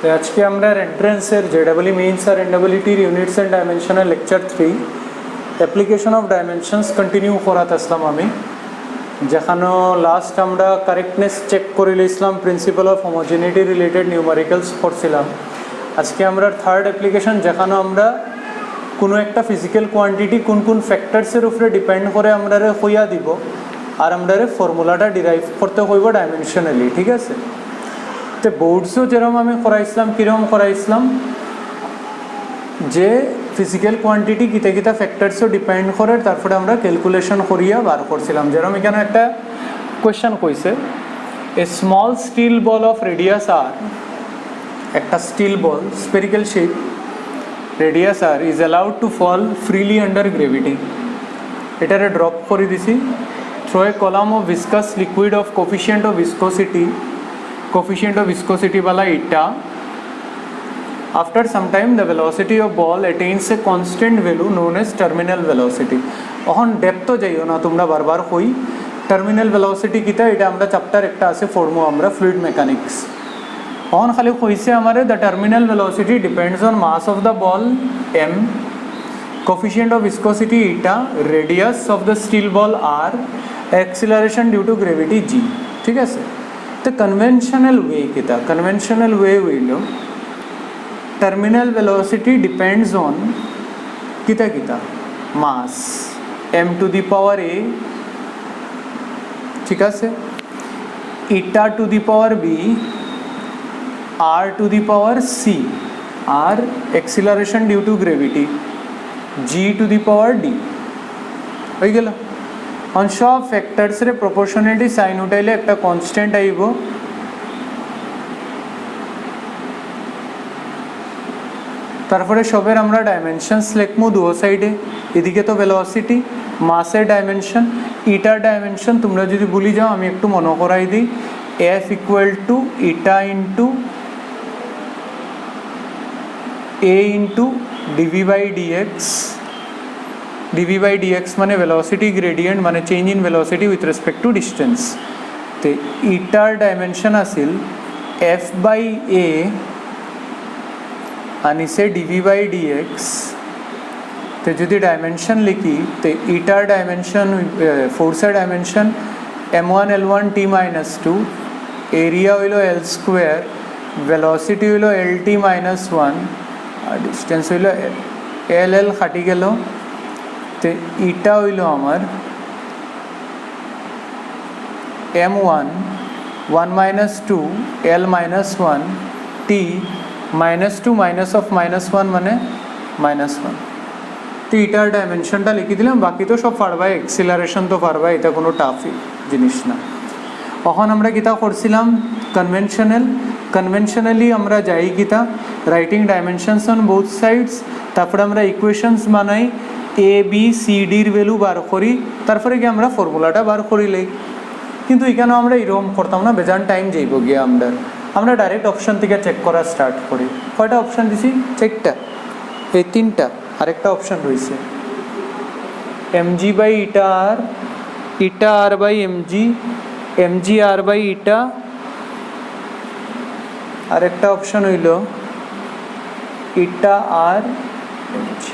তো আজকে আমরা এন্ট্রান্সের জেডাবলি মেইনস আর এনডাবলিটির ইউনিটস অ্যান্ড ডাইমেনশনের lecture 3 application of dimensions continue করাতে আসলাম আমি, যেখানে লাস্ট আমরা কারেক্টনেস চেক করে লইছিলাম, প্রিন্সিপাল অফ হোমোজেনিটি রিলেটেড নিউমারিক্যালস করছিলাম। আজকে আমরা থার্ড অ্যাপ্লিকেশন, যেখানে আমরা কোনো একটা ফিজিক্যাল কোয়ান্টিটি কোন কোন ফ্যাক্টরসের উপরে ডিপেন্ড করে আমরা হইয়া দিব, আর আমরা ফর্মুলাটা ডিরাইভ করতে হইব ডাইমেনশনালি, ঠিক আছে? তো বোর্ডসও যেরকম আমি করাইছিলাম, কীরকম করাইছিলাম যে ফিজিক্যাল কোয়ান্টিটি কিতা কিতা ফ্যাক্টরসও ডিপেন্ড করে, তারপরে আমরা ক্যালকুলেশন করিয়া বার করছিলাম। যেরকম এখানে একটা কোয়েশ্চেন কইছে, a small steel ball of radius R, একটা steel ball spherical shape radius R is allowed to fall freely under gravity. এটারে ড্রপ করে দিছি through a column of viscous liquid of coefficient of viscosity wala eta. After some time the velocity of ball attains a constant value known as terminal velocity. এখন depth যাইও না তোমরা, বারবার কই terminal velocity কিতা, এটা আমরা চ্যাপ্টার একটা আছে ফর্মু আমরা ফ্লুইড মেকানিক্স। এখন খালি কইছে আমারে the terminal velocity depends on mass of the ball m, coefficient of viscosity eta, radius of the steel ball r, acceleration due to gravity g, ঠিক আছে? तो कन्वेंशनल वे किता, कन्वेंशनल वे हইলো terminal velocity depends on किता किता mass m to the power a, ठीक আছে, eta to the power b, r to the power c, r acceleration due to gravity, g to the power d হই গেল। On সব ফ্যাক্টরসরে proportionality sign উঠাইলে একটা constant আইব, তারপরে সবের আমরা ডাইমেনশনস লিখবো দুও সাইডে। এদিকে তো ভেলোসিটি, মাসের ডাইমেনশন, ইটার ডাইমেনশন তোমরা যদি ভুলে যাও আমি একটু মনে করাই দিই, F equal to eta into A into DV by DX. dv by dx মানে velocity gradient মানে change in velocity with respect to distance। তো ইটার ডাইমেনশন আছিল f by a आणि से dv by dx। তো যদি ডাইমেনশন লিখি তো ইটার ডাইমেনশন, ফোর্সের dimension m1 l1 t minus 2, area হইল l স্কোয়ার, ভেলোসিটি হইল lt minus 1, আর ডিস্টেন্স হইল l খাটি গেল। তো ইটা হইল আমার m1 1 minus 2 l minus 1 t minus 2 minus of minus 1 মানে minus 1। তো ইটার ডাইমেনশনটা লিখে দিলাম, বাকি তো সব পারবা, এক্সিলারেশন তো পারবা, এটা কোনো টাফই জিনিস না। এখন আমরা কিতা করছিলাম কনভেনশনালি আমরা যাই কিতা writing dimensions on both sides, তারপরে আমরা ইকুয়েশনস বানাই, এ বি সি ডির ভ্যালু বার করি, তারপরে কি আমরা ফর্মুলাটা বার করিলেই। কিন্তু এখানে আমরা এরকম করতাম না, বেজান টাইম যাইব গিয়ে আমরা ডাইরেক্ট অপশন থেকে চেক করা স্টার্ট করি। কয়টা অপশন দিছি? চারটা, এই তিনটা, আরেকটা অপশন রয়েছে MG by eta R by MG R by eta, আরেকটা অপশন হইল ইটা আর এমজি।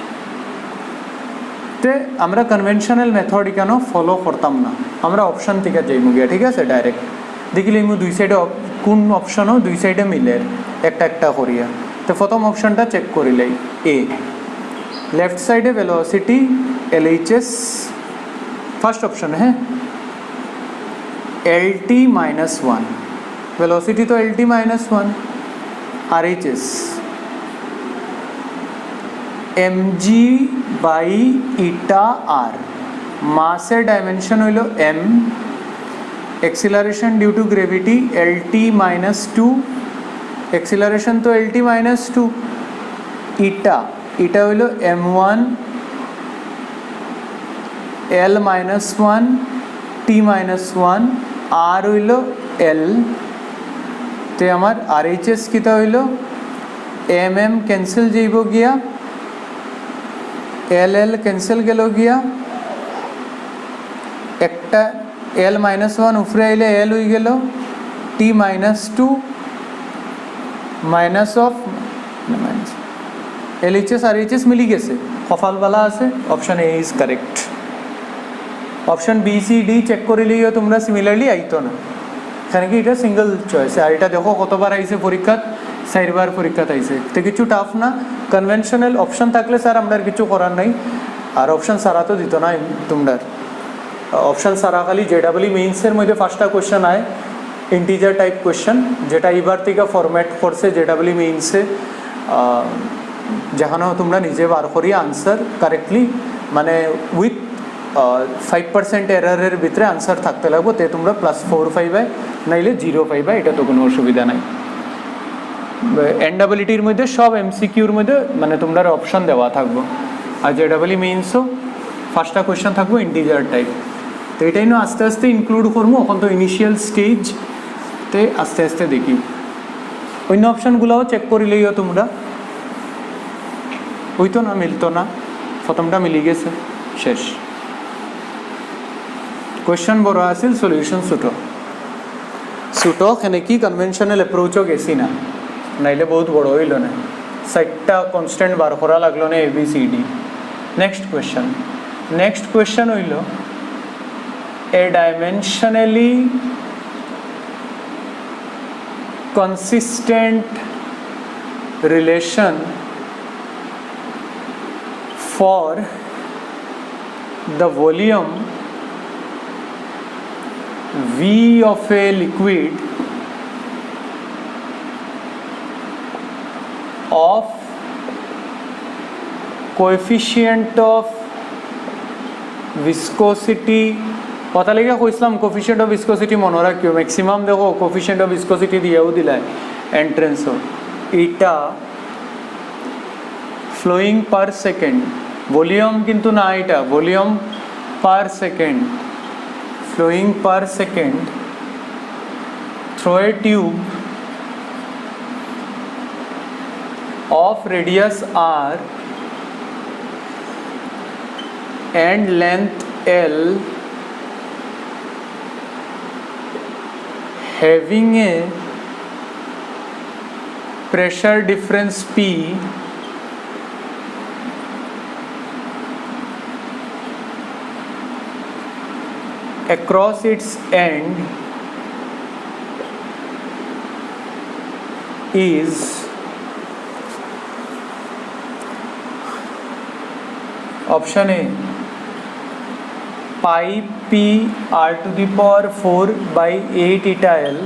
আমরা কনভেনশনাল মেথড কেন ফলো করতাম না, আমরা অপশন থেকে যাইমু গিয়া, ঠিক আছে? ডাইরেক্ট দেখিলে দুই সাইডে কোন অপশনও দুই সাইডে মিলে একটা একটা করিয়া। তো প্রথম অপশনটা চেক করিলাই, এ লেফট সাইডে ভেলোসিটি LHS, ফার্স্ট অপশন, হ্যাঁ, LT minus 1, ভেলোসিটি তো LT minus 1, RHS mg by eta R, মাসের ডাইমেনশন হইল m, acceleration due to gravity lt minus 2, acceleration তো lt minus 2, ইটা হইল m1 l minus 1 t minus 1, আর হইল l। তে আমার RHS কিতা হইল mm ক্যান্সেল যাইব গিয়া, এল এল ক্যান্সেল গেল গিয়া, একটা l minus 1 উপরে আইলে l হয়ে গেল t minus 2, minus of minus LHS আর HS মিলি গেছে, কপালবালা আছে, option A is correct. Option B C D check করিলেও তোমরা সিমিলারলি আইতো না, এখানে কি এটা সিঙ্গল চয়েস। আর এটা দেখো কতবার আইছে পরীক্ষাত, 4বার পরীক্ষাত আইছে, তো কিছু টাফ না। কনভেনশনাল অপশন থাকলে স্যার আমরা কিছু করার নাই, আর অপশন সারা তো দিত না তোমরা। অপশন সারা খালি JEE মেইনসের মধ্যে 5টা কোয়েশ্চেন আয় ইন্টিজার টাইপ কোয়েশ্চেন, যেটা এবার থেকে ফরম্যাট করছে JEE মেইনসে, যেখানে তোমরা নিজে বার করিয়া আনসার কারেক্টলি মানে উইথ 5% এরারের ভিতরে আনসার থাকতে লাগবো, তে তোমরা +4 পাইবে, নাইলে 0 পাইবে, এটা তো কোনো অসুবিধা নাই। NEETর মধ্যে সব MCQর মধ্যে মানে তোমরা অপশন দেওয়া থাকবো, আর JEE মেইনসও 5টা কোয়েশ্চেন থাকবো ইন্টিজার টাইপ। তো এটাই না আস্তে আস্তে ইনক্লুড করবো, এখন তো ইনিশিয়াল স্টেজতে আস্তে আস্তে দেখি। অন্য অপশানগুলোও চেক করিলেইও তোমরা হইতো না, মিলতো না, প্রথমটা মিলি গেছে, শেষ। কোয়েশ্চন বড় আছিল, সলিউশন ছোটো ছোটো, এখানে কি কনভেনশনাল অ্যাপ্রোচও গেছি না, নাইলে বহুত বড় হইল না, 4টা কনস্ট্যান্ট বার করা লাগলো না ABCD। নেক্সট কোয়েশ্চন হইল a dimensionally consistent relation for the volume V of a liquid of coefficient of viscosity, কথা লেগে কইসলাম কোফিশিয়েন্ট অফ ভিসকোসিটি মনে রাখিও, ম্যাক্সিমাম দেখো কোফিশিয়েন্ট অফ ভিসকোসিটি দিয়েও দিলায় এন্ট্রেন্সও। এটা ফ্লোয়িং পার সেকেন্ড, ভলিউম কিন্তু না, এটা volume per second, flowing per second through a tube of radius r and length L having a pressure difference P across its end is option A pi P r⁴/8 ইটা এল।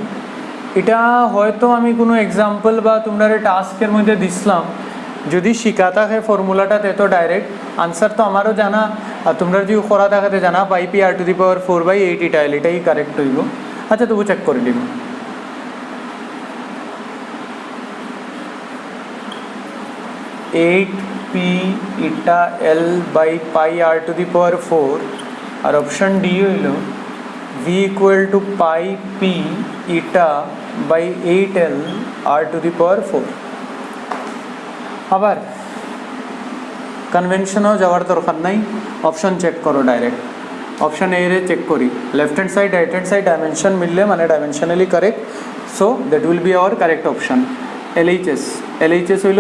এটা হয়তো আমি কোনো example বা তোমরা টাস্কের মধ্যে দিছিলাম, যদি শিখা থাকে ফর্মুলাটা তো ডাইরেক্ট আনসার তো আমারও জানা, আর তোমরা যদি করা থাকাতে জানা পাই পি r⁴/8 ইটা এল, এটাই কারেক্ট হইব। আচ্ছা তবু চেক করে নিব। 8p eta L by pi r⁴, আর অপশন ডি হইল v = pi P eta by 8l r⁴। আবার কনভেনশনও যাওয়ার দরকার নাই, অপশন চেক করো ডাইরেক্ট। অপশন এ রে চেক করি, left hand side right hand side dimension মিললে মানে dimensionally correct, so that will be our correct option. LHS হইল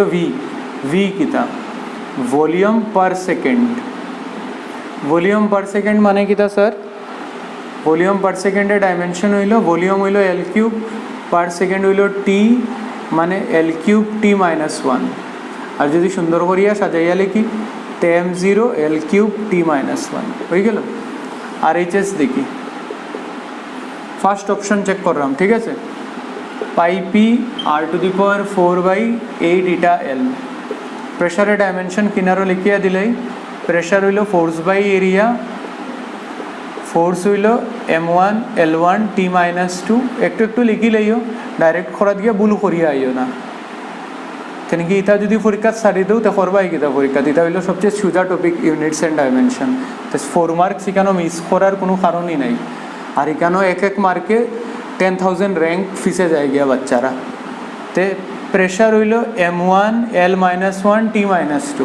v কিতা volume per second. Volume per second মানে কিতা স্যার? ভলিউম পার সেকেন্ডের ডাইমেনশন হইল, ভলিউম হইল L³ পার সেকেন্ড হইল T, মানে L³ T-1। আর যদি সুন্দর করিয়া সাজাইয়া লিখি m0 L³ T-1 হয়ে গেল। RHS দেখি, ফার্স্ট অপশন চেক করলাম, ঠিক আছে, পাই পি r⁴/8 ইটা এল। প্রেশারের ডাইমেনশন কিনারও লিখিয়া দিলেই, প্রেশার হইল ফোর্স বাই এরিয়া, ফোর্স হইল m1 L1 T-2। একটু লিখিলেইও, ডাইরেক্ট করা দিয়ে ভুল করিয়া আইও না। কেন কি এটা যদি পরীক্ষা সারি দেও তো করবাই কিতা পরীক্ষা, এটা হইল সবচেয়ে সোজা টপিক ইউনিটস অ্যান্ড ডাইমেনশন। তো 4 মার্কস এখানেও মিস করার কোনো কারণই নাই, আর এখানেও এক মার্কে 10,000 র্যাঙ্ক ফিসে যায় গিয়া বাচ্চারা। তে প্রেশার হইল m1 L-1 T-2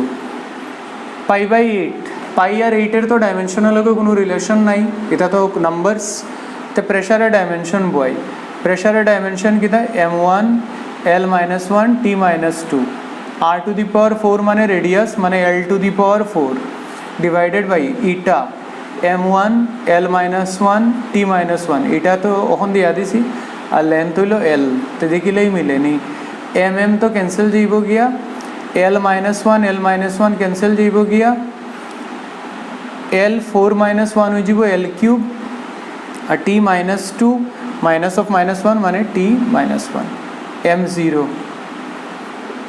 π/8। পাই আর 8-এর তো ডাইমেনশনের লগে কোনো রিলেশন নাই, এটা তো নাম্বারস। তো প্রেশারের ডাইমেনশন বয়, প্রেশারের ডাইমেনশন কিতা m1 L minus 1 t minus 2 r to the power 4 মানে রেডিয়াস মানে L to the power 4 divided by eta m1 L minus 1 t minus 1 এটা তো ওখান দিয়া দিছি আর লেন্থ হইল L তো দেখিলেই মিলেনি mm তো ক্যান্সেল যাইব গিয়া L minus 1 L minus 1 cancel যাইব গিয়া L 4 minus 1 হয়ে যাব L cube R t minus 2 minus of minus 1 মানে t minus 1 m0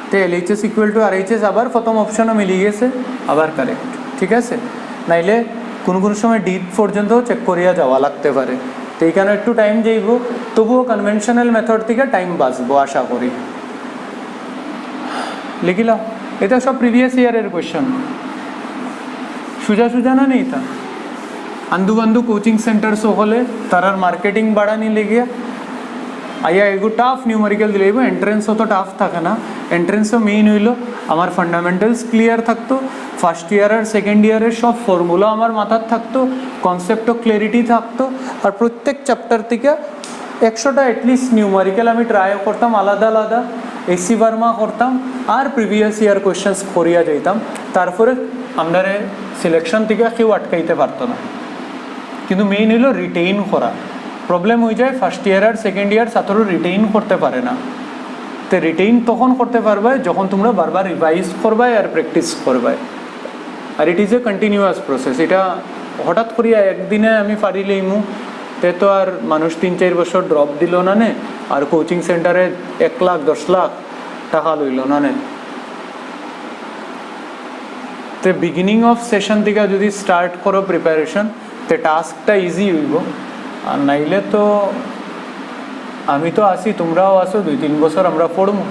তো LHS ইকুয়াল টু RHS আবার প্রথম অপশনও মিলে গেছে আবার কারেক্ট ঠিক আছে নাইলে কোন কোন সময় ডি পর্যন্ত চেক করিয়া যাওয়া লাগতে পারে তো এইখানে একটু টাইম যাইব তবুও কনভেনশনাল মেথড থেকে টাইম বাঁচবো আশা করি লিখিলাম এটা সব প্রিভিয়াস ইয়ারের কোয়েশ্চন সুজা না নেই তা আন্দু কোচিং সেন্টার হলে তারার মার্কেটিং বাড়ানি লেগিয়া আইয়া এগু টাফ নিউমেরিক্যাল দিলে এন্ট্রেন্সও তো টাফ থাকে না এন্ট্রেন্সও মেইন হইল আমার ফান্ডামেন্টালস ক্লিয়ার থাকতো ফার্স্ট ইয়ার আর সেকেন্ড ইয়ারের সব ফর্মুলা আমার মাথার থাকতো কনসেপ্টও ক্লিয়ারিটি থাকতো আর প্রত্যেক চ্যাপ্টার থেকে 100টা অ্যাটলিস্ট নিউমেরিক্যাল আমি ট্রাই করতাম আলাদা আলাদা এসি ভার্মা করতাম আর প্রিভিয়াস ইয়ার কোয়েশ্চেন্স করিয়া যাইতাম তারপরে আমরা সিলেকশন থেকে কেউ আটকাইতে পারতো না কিন্তু মেইন হইল রিটেইন করা প্রবলেম হয়ে যায় ফার্স্ট ইয়ার আর সেকেন্ড ইয়ার ছাত্র রিটেইন করতে পারে না তো রিটেইন তখন করতে পারবে যখন তোমরা বারবার রিভাইজ করবে আর প্র্যাকটিস করবে আর it is a continuous process এটা হঠাৎ করিয়া একদিনে আমি পারিলেইমু তে তো আর মানুষ 3-4 বছর ড্রপ দিল না নে আর কোচিং সেন্টারে 1 লাখ 10 লাখ টাকা লইল না নে তো বিগিনিং অফ সেশন থেকে যদি স্টার্ট করো প্রিপারেশন তো টাস্কটা ইজি হইব আর নাইলে তো আমি তো আসি তোমরাও আসো 2-3 বছর আমরা পড়বো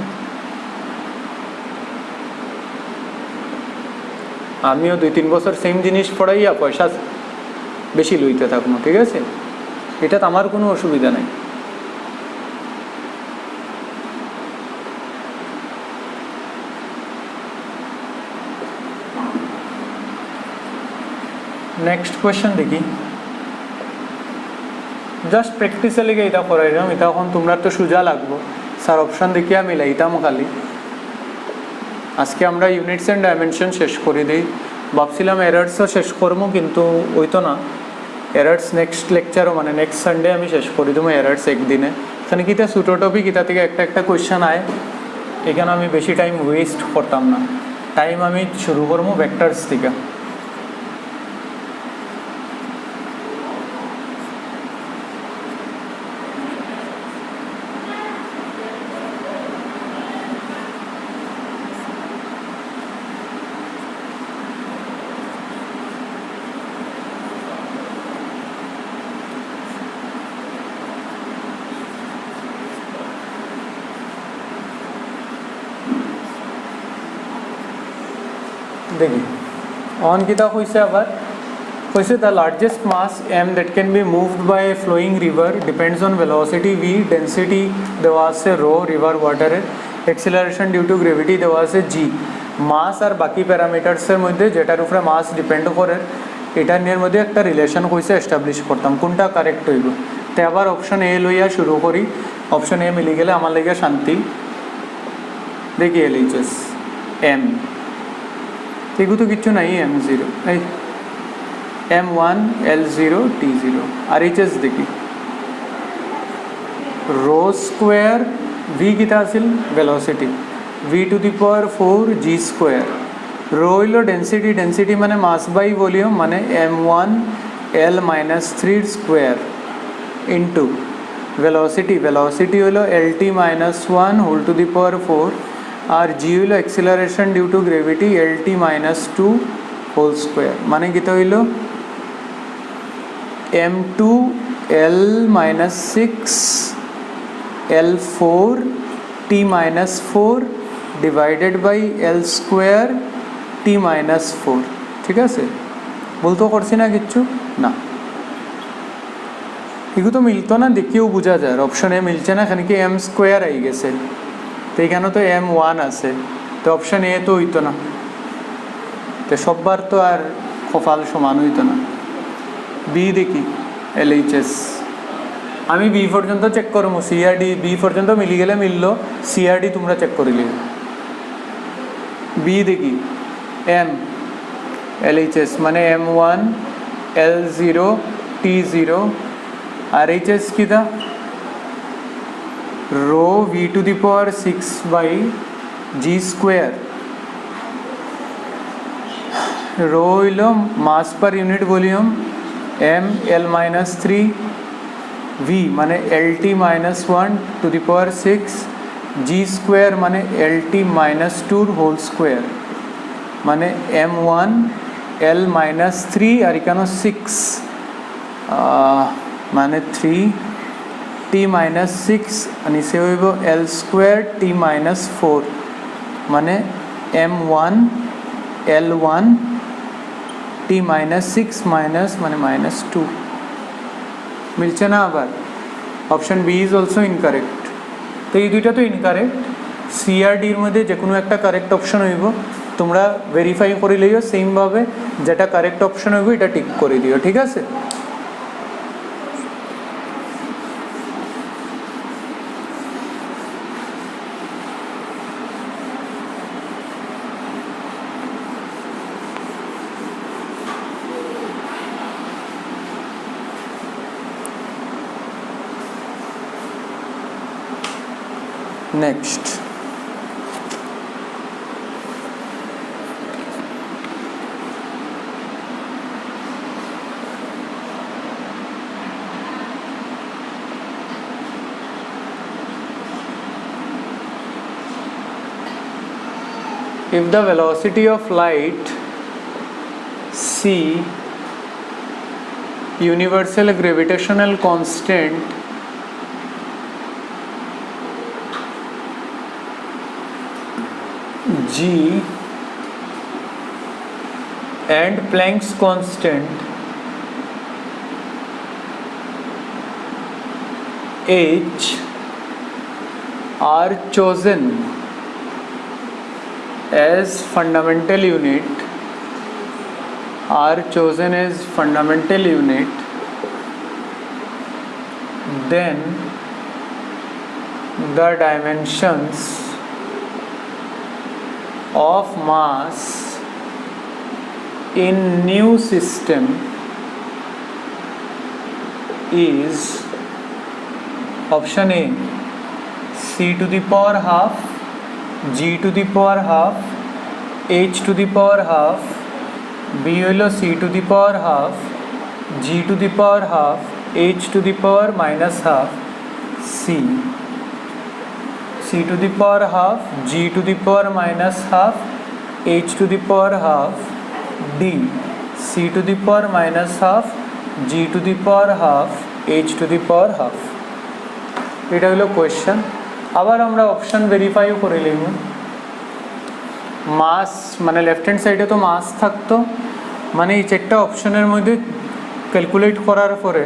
আমিও 2-3 বছর সেম জিনিস পড়াইয়া পয়সা বেশি লইতে থাকবো ঠিক আছে এটা তো আমার কোনো অসুবিধা নাই নেক্সট কোয়েশ্চন দেখি জাস্ট প্র্যাকটিসে লেগে এটা করাইলাম এটা এখন তোমরা তো সোজা লাগবো স্যার অপশন দেখিয়া মিলাইতাম খালি আজকে আমরা ইউনিটস অ্যান্ড ডাইমেনশন শেষ করে দিই ভাবছিলাম এরার্সও শেষ করবো কিন্তু ওইতো না এরার্স নেক্সট লেকচারও মানে নেক্সট সানডে আমি শেষ করে দেবো এরার্স একদিনে এখানে কিতা ছোটো টপিক এটা থেকে একটা কোয়েশ্চেন আয় এখানে আমি বেশি টাইম ওয়েস্ট করতাম না টাইম আমি শুরু করবো ভেক্টরস থেকে দেখি অন কিতা কইছে আবার কইছে the largest mass m that can be moved by a flowing river depends on velocity v density দেওয়া আছে rho river water acceleration due to gravity দেওয়া আছে g মাস আর বাকি প্যারামিটারসের মধ্যে যেটার উপরে মাস ডিপেন্ড করে এটা নিয়ে মধ্যে একটা রিলেশন কইছে এস্টাবলিশ করতাম কোনটা কারেক্ট হইব তে আবার অপশন এ লইয়া শুরু করি অপশন এ মিলে গেলে আমার লাগে শান্তি দেখি LHS m এগুলো তো কিচ্ছু নাই m0 এই m1 L0 T0 RHS দেখি রো স্কোয়ার v কিতা আছিল velocity v to the power 4 g square rho হইল ডেন্সিটি মানে মাস বাই ভলিউম মানে m1 L minus 3 square into velocity হইল LT minus 1 whole to the power 4 আর g হইল acceleration due to gravity LT minus 2 whole square মানে কিতা হইল m2 L minus 6 L4 T minus 4 divided by L square T minus 4 ঠিক আছে বলতো করছি না কিচ্ছু না এগুলো তো মিলতো না দেখিও বোঝা যায় অপশনে মিলছে না এখানে কি m স্কোয়ার আই গেছে তো এখানে তো m1 আছে তো অপশন এ তো হইতো না তো সববার তো আর কপাল সমান হইতো না বি দেখি LHS আমি বি পর্যন্ত চেক করবো, সি আর ডি বি পর্যন্ত মিলি গেলে মিললো, সি আর ডি তোমরা চেক করিলে। বি দেখি এম এল এইচ এস মানে M1 L0 T0 আর এইচ এস কিতা rho v to the power 6/g square. Rho হইল mass per unit volume, M L minus 3, v মানে LT minus 1 to the power 6, g square মানে LT minus 2 whole square মানে M1 L minus 3 আর এখানে 6 মানে 3 T minus 6 আর সে হইব L square T minus 4 মানে M1 L1 T minus 6 minus মানে minus 2 মিলছে না। আবার option B is also incorrect. তো এই দুইটা তো ইনকারেক্ট, সি আর ডির মধ্যে যে কোনো একটা কারেক্ট অপশন হইব, তোমরা ভেরিফাই করে লইও সেমভাবে, যেটা কারেক্ট অপশন হইব এটা টিক করে দিও, ঠিক আছে। Next, if the velocity of light c, universal gravitational constant g and Planck's constant h are chosen as fundamental unit, then the dimensions of mass in new system is option A c to the power half, g to the power half, h to the power half, b হলো c to the power half, g to the power half, h to the power minus half, c to the power half, g to the power minus half, h to the power half, d c to the power minus half, g to the power half, h to the power half। এটা হলো question. আবার আমরা option verify করে লিখব। মাস মানে left hand সাইডে তো মাস থাকতো, মানে এই চারটা অপশনের মধ্যে ক্যালকুলেট করার পরে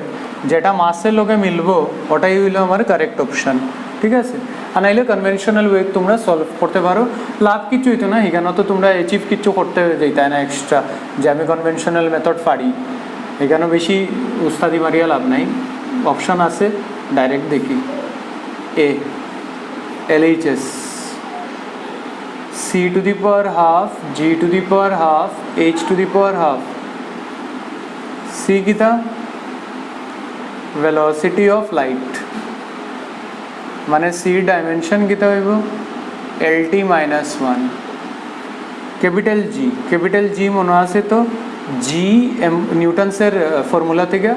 যেটা মাসের লোকে মিলবো ওটাই হইলো আমার কারেক্ট অপশন, ঠিক আছে। আর নাইলে কনভেনশনাল ওয়ে তোমরা সলভ করতে পারো, লাভ কিছু হইতো না, এখানে তো তোমরা অ্যাচিভ কিছু করতে যাইতাই না এক্সট্রা যে আমি কনভেনশনাল মেথড পারি, এখানে বেশি উস্তাদি মারিয়া লাভ নাই। অপশন আছে ডাইরেক্ট দেখি, এ LHS c to the power half, g to the power half, h to the power half, c কিতা velocity of light মানে c ডাইমেনশন কিতা হইব LT minus 1, ক্যাপিটাল জি মনে আছে তো, জি নিউটনসের ফর্মুলা থেকে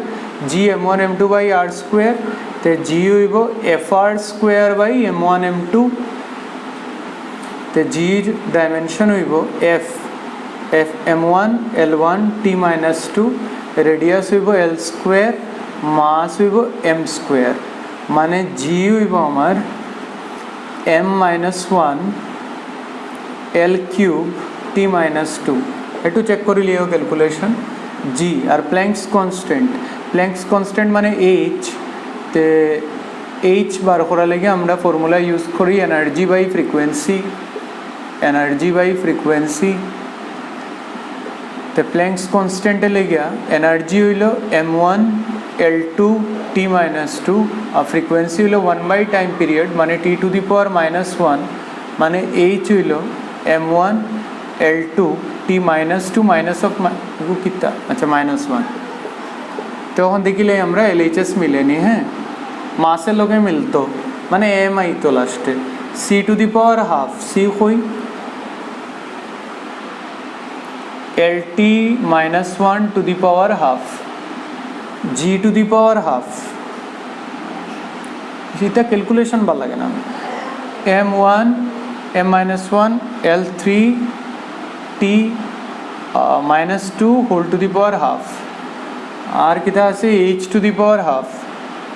জি m1 m2 by r square, তো জি হইব fr square by m1 m2, তো জির ডাইমেনশন হইব f m1 l1 t minus 2, radius হইব l স্কোয়ার, মাস হইব m স্কোয়ার, মানে জি হইব আমার m minus 1 l cube t minus 2। একটু চেক করে লিও ক্যালকুলেশন জি। আর প্ল্যাঙ্কস কনস্ট্যান্ট মানে এইচ, তে এইচ বার করার লাগে আমরা ফর্মুলা ইউজ করি এনার্জি বাই ফ্রিকোয়েন্সি। তো প্ল্যাঙ্কস কনস্ট্যান্টে লেগে এনার্জি হইল m1 l2 T minus two আর ফ্রিকোয়েন্সি হলো 1 টাইম পিরিয়ড মানে টি টু দি পাওয়ার -1 মানে এইচ হইল m1 l2 T minus two minus of কিতা আচ্ছা -1 তখন দেখিলে আমরা এলএইচএস মিলেনি হ্যাঁ মাসের লগে মিলতো মানে এম আইতো লাস্টে C to the power half C হই LT -1 to the power half G to the power half इतना कैलकुलेशन बाल लगे ना M1 M-1 L3 T -2 whole to the power half আর किता আছে H to the power half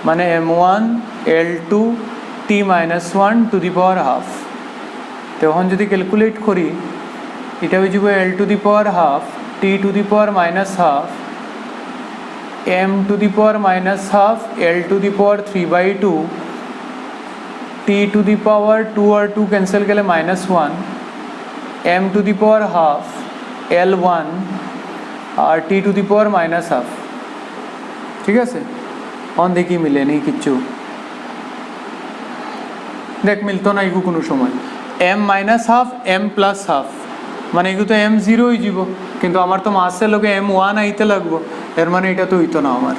माने M1 L2 T -1 to the power half तो हम যদি ক্যালকুলেট করি এটা হয়ে যাবে L to the power half T to the power -half M to the power -half L to the power 3/2 T to the power 2 और 2 cancel के लिए -1 M to the power half L1 और T to the power -half ঠিক আছে on দেখি মিলে নেই কিচ্ছু দেখ মিলতো না এগু কোনো সময় M -half M + half মানে এগুলো তো M0 হয়ে যাব কিন্তু আমার তো মাসের লগে M1 আইতে লাগবো এর মানে এটা তো হইতো না আমার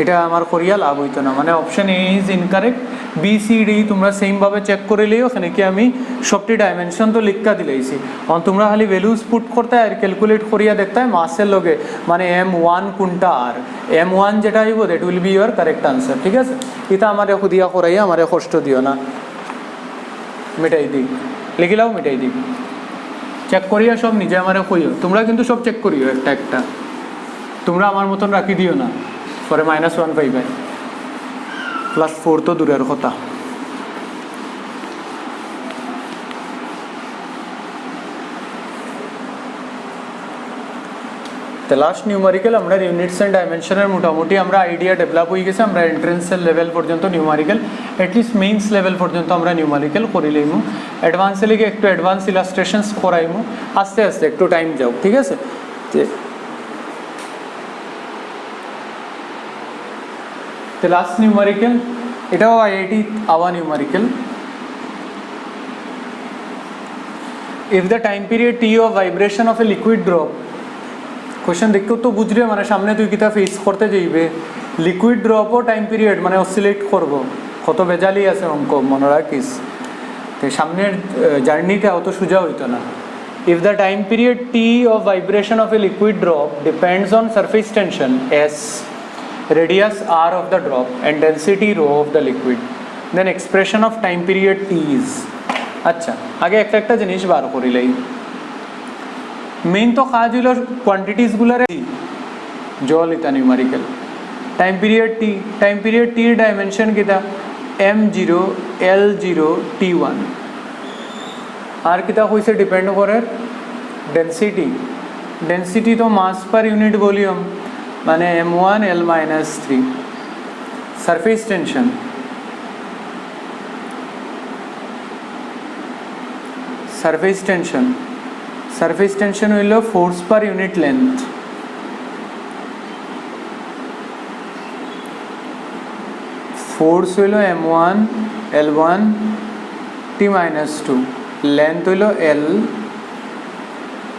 এটা আমার করিয়া লাভ হইতো না মানে option A is incorrect B C D তোমরা সেম ভাবে চেক করে লিও ওখানে কি আমি সবটি ডাইমেনশন তো লিখা দিলাইছি অন তোমরা খালি ভ্যালুজ পুট করতে আর ক্যালকুলেট করিয়া দেখতে মাসের লগে মানে M1 কোনটা আর M1 যেটা হইব that will B your correct answer ঠিক আছে এটা আমারে খুদিয়া করাইয়া আমারে কষ্ট দিও না মিটাই দিই লিখিলাও মিটাই দিই চেক করিয়া সব নিজে আমারে কইও তোমরা কিন্তু সব চেক করিও একটা একটা তোমরা আমার মতন রাখি দিও না পরে -1 পাইবে +4 তো দূরের কথা তো লাস্ট নিউমারিক্যাল আমরা ইউনিটস এন্ড ডাইমেনশনের মোটামুটি আমরা আইডিয়া ডেভেলপ হয়ে গেছে আমরা এন্ট্রেন্সের লেভেল পর্যন্ত নিউমারিক্যাল এটলিস্ট মেইনস লেভেল পর্যন্ত আমরা নিউমারিক্যাল করে লইমু অ্যাডভান্সে লিগে একটু অ্যাডভান্স ইলাস্ট্রেশনস করাইমু আস্তে আস্তে একটু টাইম যাও ঠিক আছে তো লাস্ট নিউমারিক্যাল এটাও আইআইটি আওয়া numerical if the time period t of vibration of a liquid drop question দেখতেও তো বুঝরে মানে সামনে তুই কিতা ফেস করতে যাইবে লিকুইড ড্রপও টাইম পিরিয়ড মানে অসিলেট করব কত বেজালি আছে অঙ্ক মনে রাখিস তো সামনের জার্নিটা অত সোজা হইতো না if the time period t of vibration of a liquid drop depends on surface tension s radius r of the drop and density rho of the liquid then expression of time period t is আচ্ছা আগে একটা জিনিস বার করিলাই main তো কাজ হইল কোয়ান্টিটিসগুলোর জল ইতা numerical time period টির ডাইমেনশন কিতা m0 l0 t1 আর কিতা হইছে ডিপেন্ড করে ডেন্সিটি তো মাস পার ইউনিট ভলিউম মানে m1 l-3 সারফেস টেনশন হইল force per unit length force হইল m1 l1 t-2 লেন্থ হইল l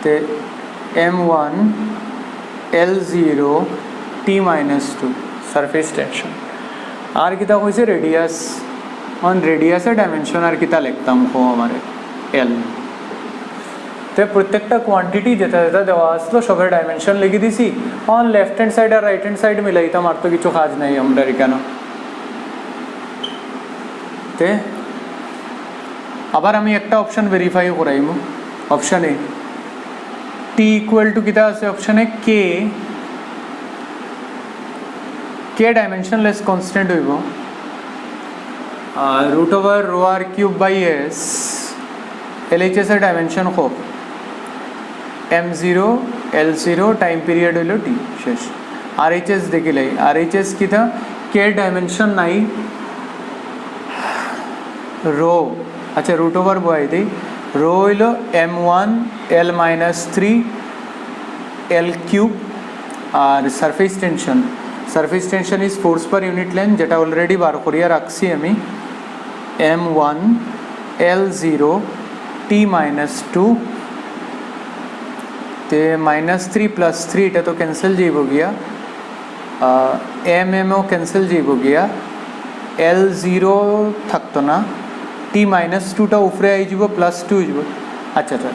তে m1 l0 t-2 surface tension আর কিতা হইছে রেডিয়াস অন রেডিয়াসের ডাইমেনশন আর কিতা লিখতাম হো আমারে l তো প্রত্যেকটা কোয়ান্টিটি যেটা যেটা দেওয়া আসলো সবের ডাইমেনশন লিখে দিছি অন লেফট হ্যান্ড সাইড আর রাইট হ্যান্ড সাইড মিলাইতাম আর তো কিছু কাজ নাই আমরা কেন তে আবার আমি একটা অপশন ভেরিফাই করাইমু option A T equal to কিতা আছে option A k dimensionless constant হইব √ρr³/s LHS এর ডাইমেনশন কো m0 l0 টাইম পিরিয়ড হইল t শেষ RHS দেখিলাই RHS কিতা কে ডাইমেনশন নাই রো আচ্ছা √ওভার বয় দেই রো হইল m1 l-3 l³ আর surface tension surface tension is force per unit length, যেটা অলরেডি বার করিয়া রাখছি আমি, m1 L0 T-2 ते -3 + 3 এটা তো ক্যান্সেল যাইব গিয়া, ও ক্যান্সেল যাইব গিয়া, L0 থাকতো না, T-2টা উপরে আই যাব, +2 হয়ে যাব। আচ্ছা আচ্ছা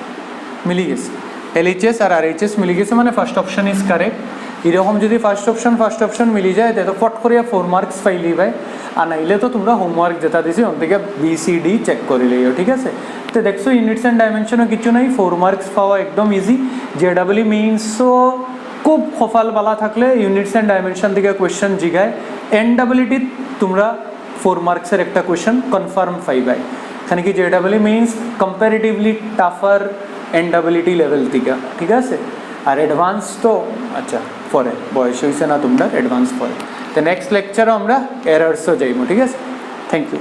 মিলি গেছে, LHS আর RHS মিলি গেছে, মানে ফার্স্ট অপশন ইজ কারেক্ট। এরকম যদি ফার্স্ট অপশন মিলি যায় তো ফট করিয়া 4 মার্কস পাইলি ভাই, আর নাইলে তো তোমরা হোমওয়ার্ক যেটা দিছি ওর থেকে BCD চেক করে লইও, ঠিক আছে? তো দেখছো ইউনিটস অ্যান্ড ডাইমেনশনও কিছু নাই, 4 মার্কস পাওয়া একদম ইজি। JEE মেইনসও খুব কপাল বালা থাকলে ইউনিটস অ্যান্ড ডাইমেনশন থেকে কোয়েশ্চেন জিগায়, NEET তোমরা 4 মার্কসের একটা কোয়েশ্চেন কনফার্ম পাইবাই। এখানে কি JEE means comparatively টাফার NEET level থেকে, ঠিক আছে? আর অ্যাডভান্স তো আচ্ছা পরে, বয়স হয়েছে না তোমরা, অ্যাডভান্স পরে। তো নেক্সট লেকচারও আমরা এরার্সও যাইব, ঠিক আছে? Thank you.